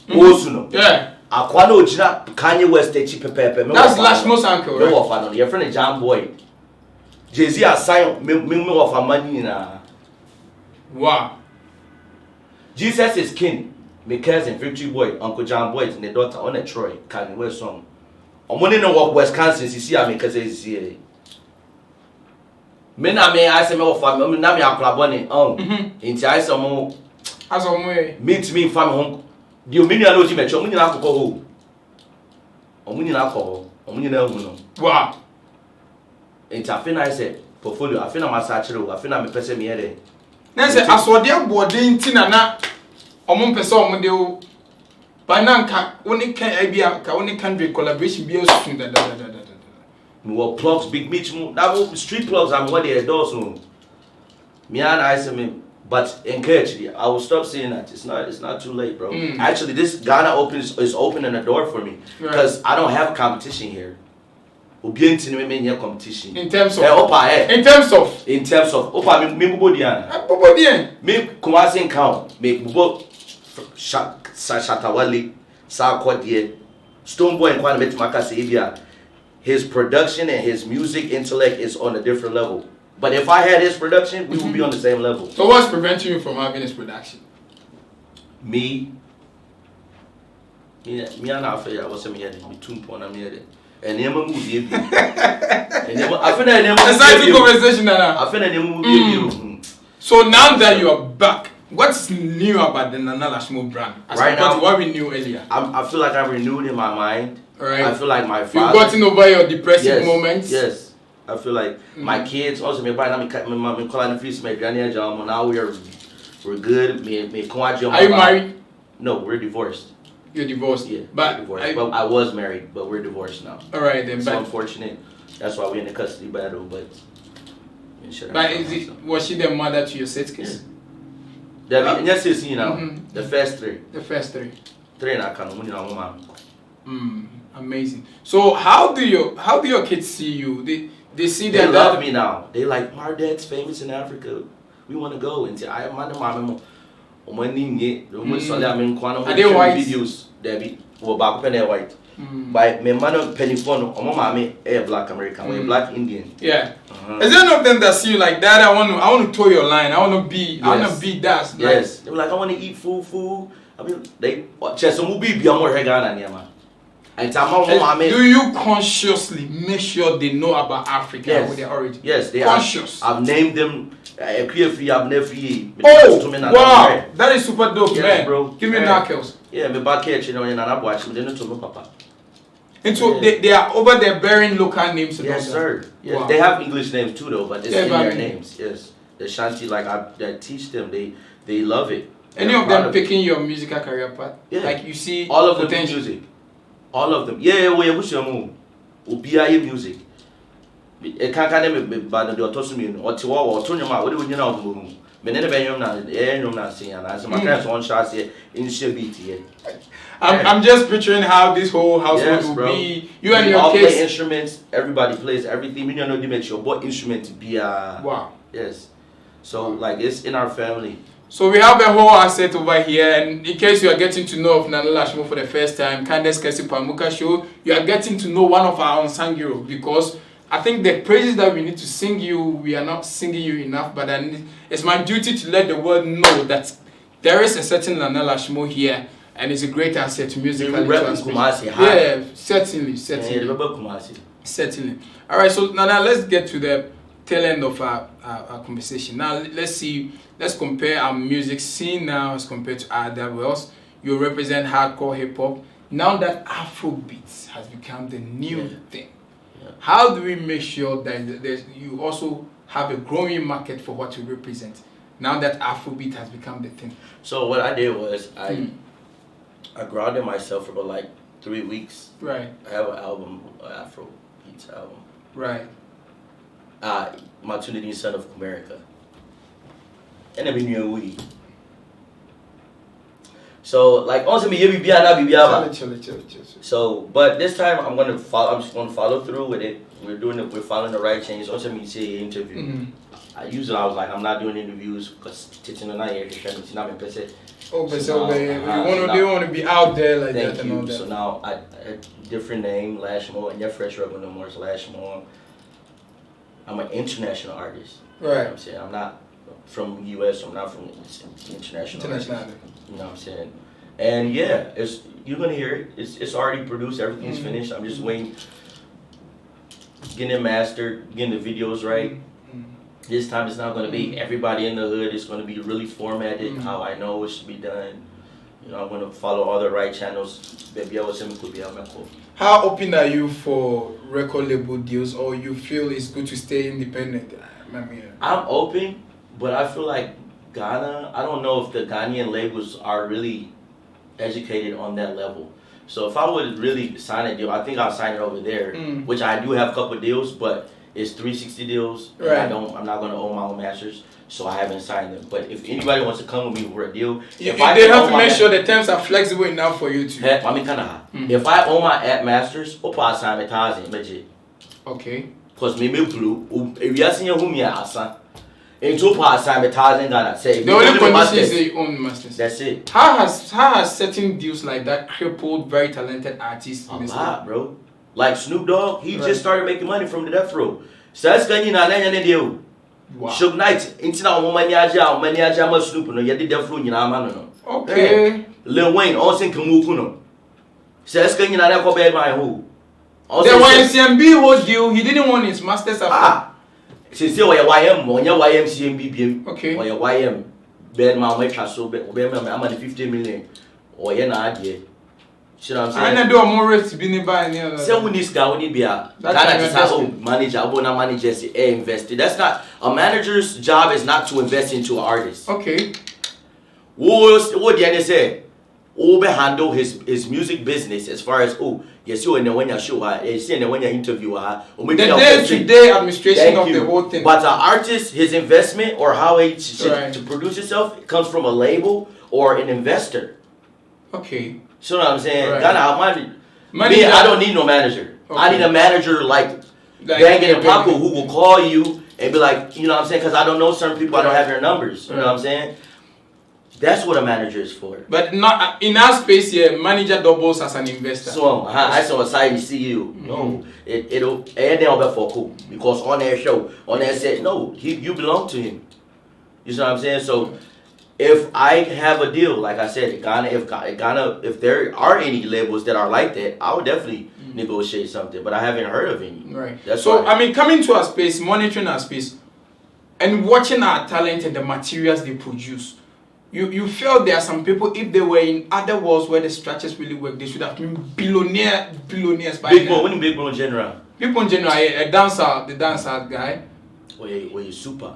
Yeah. Akwano Jina Kanye West pepe. That's Lashmo's uncle, right? No of your friend John Boyd. Jay-Z assigned me of money na. Wow. Jesus is king. My cousin Victory Boy, Uncle John Boyd, and the daughter on a Troy, Kanye West song. I'm money no work Wisconsin, see I make cause it's here. Me na me I say me of family, na me aklabone Inti I say mo as on way. Meet me family home. The omini alo ji me cho omini na akoko ho. Omini na akoko, omini na hu no. Wow. Inti afina I say portfolio, afina ma search ro, afina me pese me here. Na say asode abode nti na omo pese omo de o. By now only can idea ka only Kendrick collaboration be soon da. Me what plugs big meet mo. That street plugs I'm what they do so. Me and I say me but encourage you. I will stop saying that. It's not too late, bro. Actually this Ghana is opening a door for me because I don't have competition here. Competition. In terms of in terms of opa me bubo diana. Me Kumasi count. Me bubo Shatawale Sakwadie Stoneboy and Kwana Metumaka Sabia. His production and his music intellect is on a different level. But if I had his production, we would be on the same level. So what's preventing you from having his production? Me and I feel I was me here. Me 2 point I'm here. And never move the I feel exciting conversation now. I feel never move. So now that you are back, what's new about the Nana Lashmo brand? As right now, what we knew earlier. I feel like I renewed in my mind. Right. I feel like my father. You've gotten over your depressive moments. Yes. I feel like my kids also me buy me calling fees my granny job now we're good. Me Are you married? No, we're divorced. You're divorced. Yeah, but divorced. But I was married, but we're divorced now. All right then. So unfortunate. That's why we're in the custody battle. But was she the mother to your 6 kids? Yeah. Yes, you know the first three. The first three. Three and I can't mom. Amazing. So how do your kids see you? They see that they love me now. They like my dad's famous in Africa. We want to go and I am mom. Are they white? Videos. They be back when they're white. By my mother penny phone. My mommy a black American, we black Indian. Yeah. Is there none of them that see you like that? I want to toe your line. I want to be that. Yes. They were like I want to eat food. I mean they just some be more Ghana niama. Do you consciously make sure they know about Africa with their origin? Yes, they conscious. I've named them. Oh wow, that is super dope, man. Bro. Give me knuckles. Yeah, me back here, and I'm watching. They don't know papa. And so they are over there bearing local names. Yes, sir. Yes, wow. They have English names too, though, but it's in their names. Yes, the Shanti, like I teach them, they love it. Any of them picking your musical career path? Yeah. Like you see all of them music. All of them. Yeah, what's your move? Ubiaye music. It can't be bad. They are tossing me. Or to what? Or to your mouth. What do you know? Me never been young now. Young now saying, and I say my parents one shot here in Shabiti. I'm just picturing how this whole household will be. You and your all kids play instruments. Everybody plays everything. We don't know to make sure what instrument to be. Wow. Yes. So like it's in our family. So we have a whole asset over here, and in case you are getting to know of Nana Lashmo for the first time, Candace Kesi Pamuka show, you are getting to know one of our unsung heroes, because I think the praises that we need to sing you, we are not singing you enough, but it's my duty to let the world know that there is a certain Nana Lashmo here, and it's a great asset to musical transmission. Yeah, certainly. Certainly. All right, so Nana, let's get to the tail end of our conversation. Now, let's compare our music scene now as compared to other worlds. You represent hardcore hip-hop. Now that Afrobeats has become the new thing, how do we make sure that you also have a growing market for what you represent, now that Afrobeat has become the thing? So what I did was I grounded myself for about like 3 weeks. Right. I have an album, an Afrobeats album. Right. Matunidi, Son of America. And I be new Woody. So like also me So but this time I'm just gonna follow through with it. We're following the right change. Also me say interview. I was like I'm not doing interviews because teaching the night here to not me person. They want to be out there like that and all that. So now I different name, Lashmo, and your fresh rebel no more is Lashmo. I'm an international artist. Right. You know what I'm saying? I'm not from US, I'm not from international. You know what I'm saying? And yeah, you're gonna hear it. It's already produced, everything's finished. I'm just waiting, getting it mastered, getting the videos right. This time it's not gonna be everybody in the hood, it's gonna be really formatted how I know it should be done. You know, I'm gonna follow all the right channels. Baby, I was How open are you for record label deals, or you feel it's good to stay independent? I'm open, but I feel like Ghana, I don't know if the Ghanaian labels are really educated on that level. So if I would really sign a deal, I think I'll sign it over there, which I do have a couple of deals, but it's 360 deals. Right. I'm not gonna own my own masters, so I haven't signed them. But if anybody wants to come with me for a deal, they have to make sure the terms are flexible enough for you to. I mean, if I own my app masters, I'll sign my ties in. Okay. Because me blue, if you are seeing whom you are, in 2 parts, I'm a thousand Ghana. Say the only condition is you own masters. That's it. How has certain deals like that crippled very talented artists? A lot, bro. Like Snoop Dogg, he just started making money from the death row. So that's going to deal. Wow. Shook Knight, until now, many Snoop, no, you did death row, you know, okay. Lil Wayne, also in Kamukuno. So that's going to go bad my who. The YMCMB whole deal, he didn't want his masters after. Since you are YM, on your YMCMB, okay, or your YM, bad my so bad, I'm at 50 million, or you're not yet. You know what I'm saying? I do more risk to be nearby. Say when this guy when he be a Ghana just have manager, manager say invest. That's not a manager's job is not to invest into an artist. Okay. What the end say? Who be handle his music business as far as yes you know when you show her, you see when you interview her. The day-to-day administration of the whole thing. But an artist, his investment or how he should to produce himself comes from a label or an investor. Okay. So what I'm saying? Right. Ghana, me, I don't need no manager. Okay. I need a manager like Bangin' and Paco who will call you and be like, you know what I'm saying? Because I don't know certain people, I don't have their numbers. You know what I'm saying? That's what a manager is for. But not in our space here, manager doubles as an investor. So I saw a side CEO. No, it'll and they'll be for cool because on their show, on their set, no, you belong to him. You know what I'm saying? So if I have a deal, like I said, Ghana, if there are any labels that are like that, I would definitely negotiate something. But I haven't heard of any. Right. That's so why. I mean, coming to our space, monitoring our space, and watching our talent and the materials they produce. You feel there are some people, if they were in other worlds where the structures really work, they should have been billionaires by now. When big bro in general. Big bro in general, a dancer, the dancer guy. Well, you super.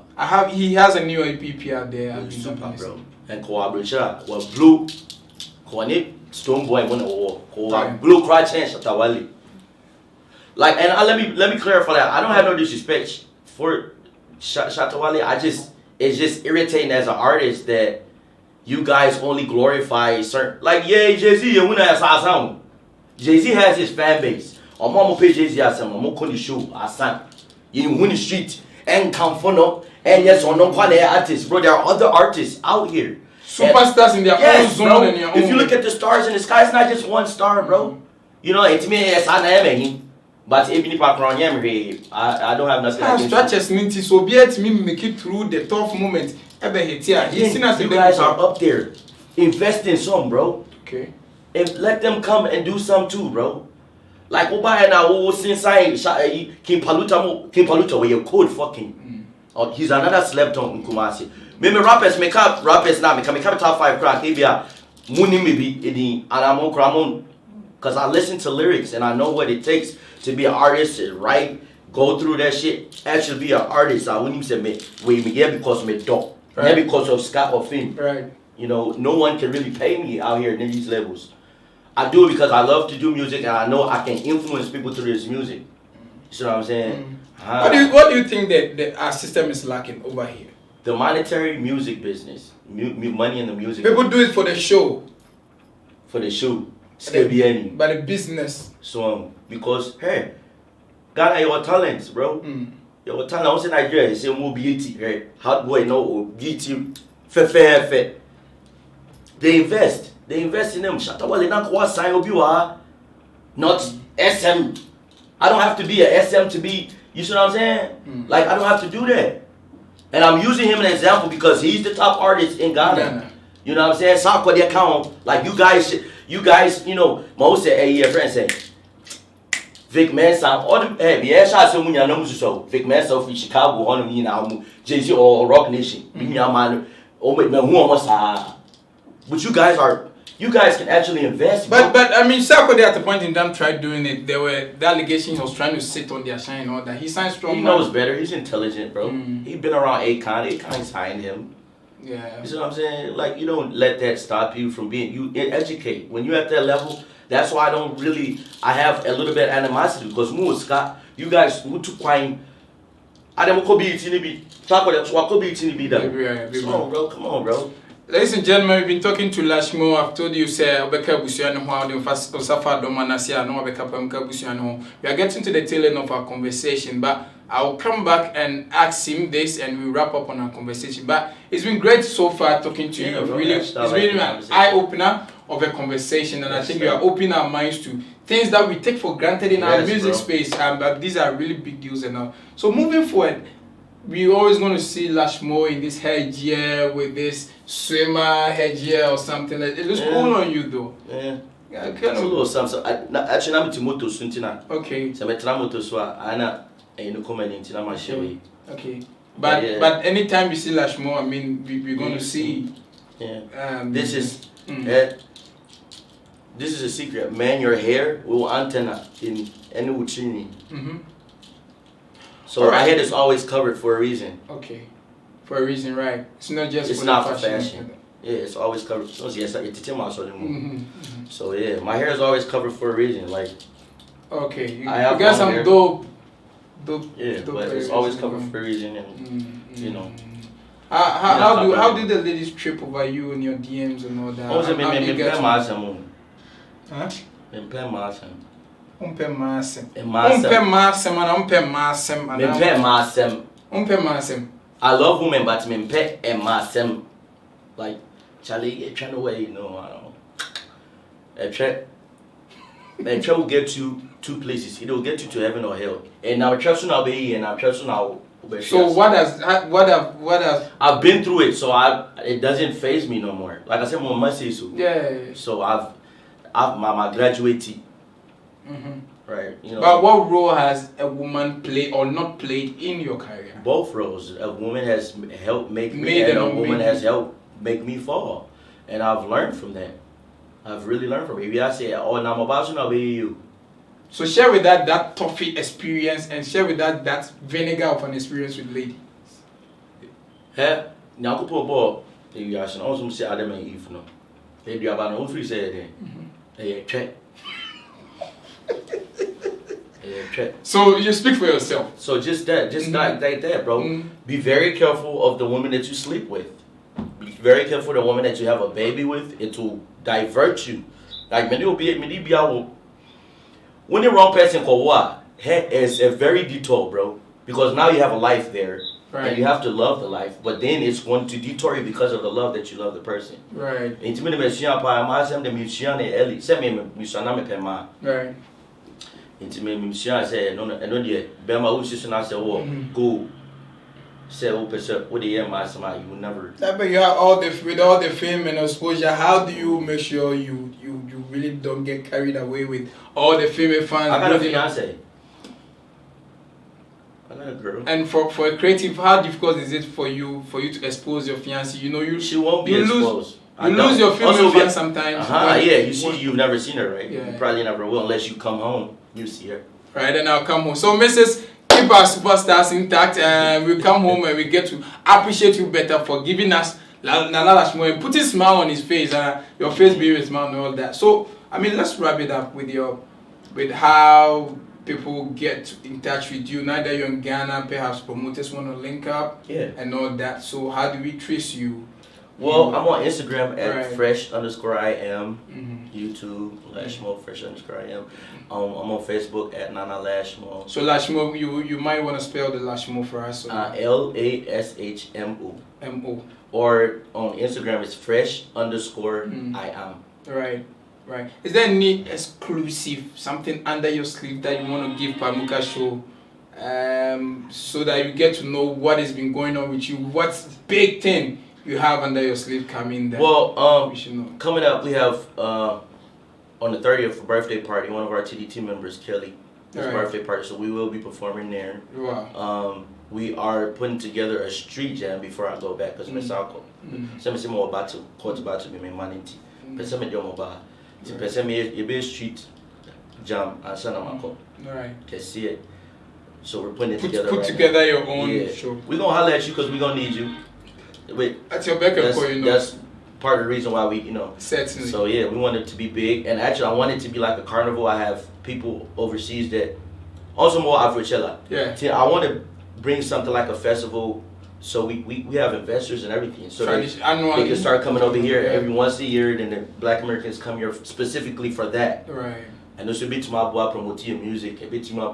He has a new EP out there. Well, super, bro. And collaboration, well, blue, Stone Boy, blue cry chance at Tawali. Like, and let me clarify that. I don't have no disrespect for Shatawale. It's just irritating as an artist that you guys only glorify certain, like, yeah, Jay-Z, Jay-Z has his fan base. I'm gonna pay Jay-Z as I'm gonna show Asan. You win the street and come for no, and yes, or no quality artists, bro. There are other artists out here. Superstars in their own zone bro, and their own. If you look at the stars in the sky, it's not just one star, bro. You know, it's me, yes, I but even if I don't have nothing against stretches minty, so be it me make it through the tough moments. You guys are up there investing some, bro. Okay. And let them come and do some too, bro. Like Obaya now, since King Paluta where you code fucking. He's another slept-on in Kumasi. Maybe rappers now make top 5 crack. Maybe Muni maybe in Anamon Kramon. Because I listen to lyrics and I know what it takes to be an artist, to write, go through that shit. Actually be an artist. I wouldn't even say me because me don't. Not because of Scott or Finn. Right. You know, no one can really pay me out here in these levels. I do it because I love to do music and I know I can influence people through this music. You see what I'm saying? What do you think that our system is lacking over here? The monetary music business. Money in the music. People do it for the show. For the show. But the business. So, because, hey, Ghana, your talents, bro. Your talent, I was in Nigeria, you say, more beauty, hey, hard boy, no, beauty, fair. They invest in them. Shatawale, not sign of you are not SM. I don't have to be a SM to be, you see what I'm saying? Like, I don't have to do that. And I'm using him as an example because he's the top artist in Ghana. You know what I'm saying? South Korea account, like you guys, you know, most say, hey, your friend say, Vic Mensa, or the hey, Vic Mensa from Chicago, on me now, Jay-Z or Rock Nation. But you guys can actually invest. But I mean, South Korea at the point in time tried doing it. There were the allegations he was trying to sit on their shine and all that. He signed strong. He knows better. He's intelligent, bro. He been around Akon. Akon signed him. Yeah. You see what I'm saying? Like, you don't let that stop you from being, you educate. When you're at that level, that's why I have a little bit of animosity because Scott, you guys, who took quine, I don't be TNB. Talk about so I could be TNB. Come on, bro. Come on, bro. Ladies and gentlemen, we've been talking to Lashmo. I've told you, say, Obeka Busiano, how the first Osafa Domanasia, no Obeka Pamka Busiano. We are getting to the tail end of our conversation, but I'll come back and ask him this and we'll wrap up on our conversation. But it's been great so far talking to you. Bro, really, it's really an eye-opener of a conversation, and I think we are opening our minds to things that we take for granted in our music space, but these are really big deals. And so moving forward, we're always going to see Lashmo in this headgear with this swimmer headgear or something. It looks cool on you though. Yeah. It's a little something. Actually, I'm to moto suntina. Okay. So I'm to moto so Anna and comment into my show. Okay. But anytime you see Lashmo, I mean, we're going to see. Yeah. This is this is a secret. Man, your hair will antenna in any uchini. So my head is always covered for a reason. Okay. For a reason, right? It's not just. It's not for fashion. Yeah, it's always covered. So yeah, my hair is always covered for a reason. Like. Okay. You got some hair. Dope. Yeah, dope but it's always covered for a reason, and you know. How do the ladies trip over you in your DMs and all that? Also, me Huh? I love women, but me pet and masem. Like Charlie, you're trying to wear, you know, I don't know. A will get you 2 places. It will get you to heaven or hell. And I'm trusting I'll be here, and I'm trusting I'll. So what has I've been through it, so it doesn't faze me no more. Like I said, my must say so. Yeah. So I've my graduating. Right. You know. But what role has a woman played or not played in your career? Both roles. A woman has helped make me, and a woman has helped make me fall. And I've learned from that. I've really learned from it. If I say, oh, now I'm about to know you. So share with that toffee experience and share with that vinegar of an experience with ladies. Hey, now go put ball. You ask, I also say Adam and Eve no. They do about no free say then. Hey, check. So you speak for yourself. So just that, like that, bro. Be very careful of the woman that you sleep with. Be very careful of the woman that you have a baby with. It will divert you. Like when the wrong person call what? Is a very detour, bro. Because now you have a life there. Right. And you have to love the life. But then it's going to detour you because of the love that you love the person. Right. Right. Say no dear. Bema Ushisana say, oh, go. Say, oh, what the year, you will never. But you have with all the fame and exposure, how do you make sure you really don't get carried away with all the female fans? I got a fiance. I got a girl. And for a creative, how difficult is it for you to expose your fiance? You know, she won't be exposed. You lose your female fans sometimes. Yeah, you've never seen her, right? Yeah. You probably never will unless you come home. You see her. Right, and I'll come home. So, Mrs. Keep our superstars intact, and we come home and we get to appreciate you better for giving us Lashmo and putting a smile on his face, your face being a smile and all that. So, I mean, let's wrap it up with how people get in touch with you. Now that you're in Ghana, perhaps promoters want to link up, and all that. So, how do we trace you? Well, I'm on Instagram at fresh_IM, YouTube Lashmo fresh_IM. I'm on Facebook at Nana Lashmo. So Lashmo, you might want to spell the Lashmo for us. LASHMO. MO. Or on Instagram it's fresh_IM. Right. Is there any exclusive something under your sleeve that you want to give Pamuka Show? So that you get to know what has been going on with you. What's big thing you have under your sleeve coming there? Well, coming up we have on the 30th birthday party, one of our TDT members, Kelly, his birthday party, so we will be performing there. Wow. We are putting together a street jam before I go back because Mesako. Some more about to be my money. Person me domo ba. The person me a street jam and Sanamako. Right. Can see it. So we're putting it together. Put together your own show. We're gonna holler at you because we're gonna need you. Wait. That's your backup for you know. That's part of the reason why we, Certainly. So yeah, we want it to be big, and actually I want it to be like a carnival. I have people overseas that also more Afrochella. Yeah. I want to bring something like a festival, so we have investors and everything, so they can start coming over here every once a year. Then the Black Americans come here specifically for that. Right. And this will be to my boy promoting music, a bit to my,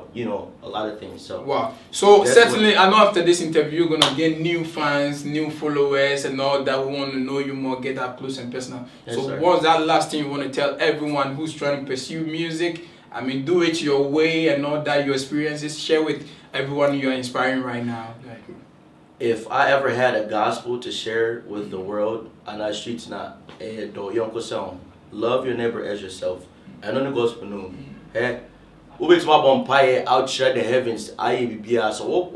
a lot of things. So wow. So certainly, I know after this interview, you're gonna get new fans, new followers, and all that. We want to know you more, get up close and personal. Yes, so, what's that last thing you want to tell everyone who's trying to pursue music? I mean, do it your way and all that. Your experiences, share with everyone you're inspiring right now. If I ever had a gospel to share with the world, and I streets not love your neighbor as yourself. I don't know gospel no. Hey, ubet my bonfire outshine the heavens. I be so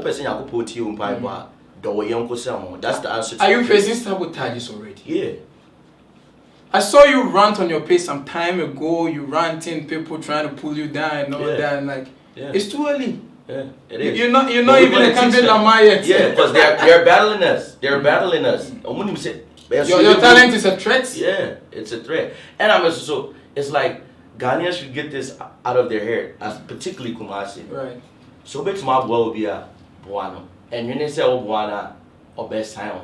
person you put you empire but do young. That's the answer. Are you facing sabotages already? Yeah. I saw you rant on your page some time ago. You ranting, people trying to pull you down and all that. And like, it's too early. Yeah, it is. You're not even a Kendrick Lamar yet. Yeah, because they're battling us. They're battling us. Your talent is a threat. Yeah, it's a threat. And I'm so it's like Ghanaians should get this out of their head, as particularly Kumasi. Right. So big my boy will be a Buano. And when they say Buana or best time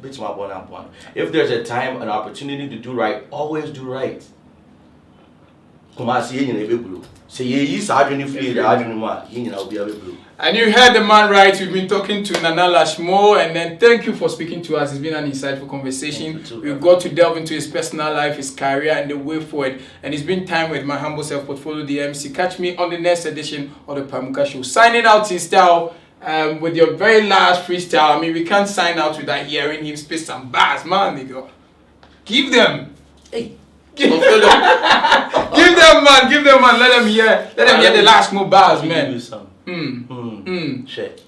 big my Buana. If there's a time, an opportunity to do right, always do right. Kumasi you know blue. Say you sergeant free the sergeant you know be blue. And you heard the man right. We've been talking to Nana Lashmo, and then thank you for speaking to us. It's been an insightful conversation. We got to delve into his personal life, his career, and the way forward. And it's been time with my humble self, Portfolio the MC. Catch me on the next edition of the Pamuka Show. Signing out in style with your very last freestyle. I mean, we can't sign out without hearing him spit some bars, man, nigga. Give them. Hey. Give them, man. Let them hear the last more bars, man. Shit.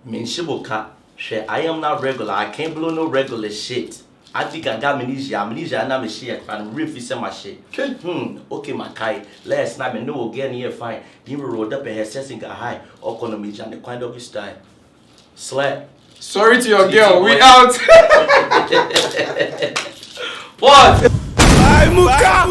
Shiboka. Shit, I am not regular. I can't blow no regular shit. I think I got amnesia and I'm a shit. I'm really saying my shit. Okay, my guy. Last night, I know again here fine. You rolled up and had sensing got high. Or gonna meet you and the kind of his time. Slap. Sorry to your girl. We out. What? Muka!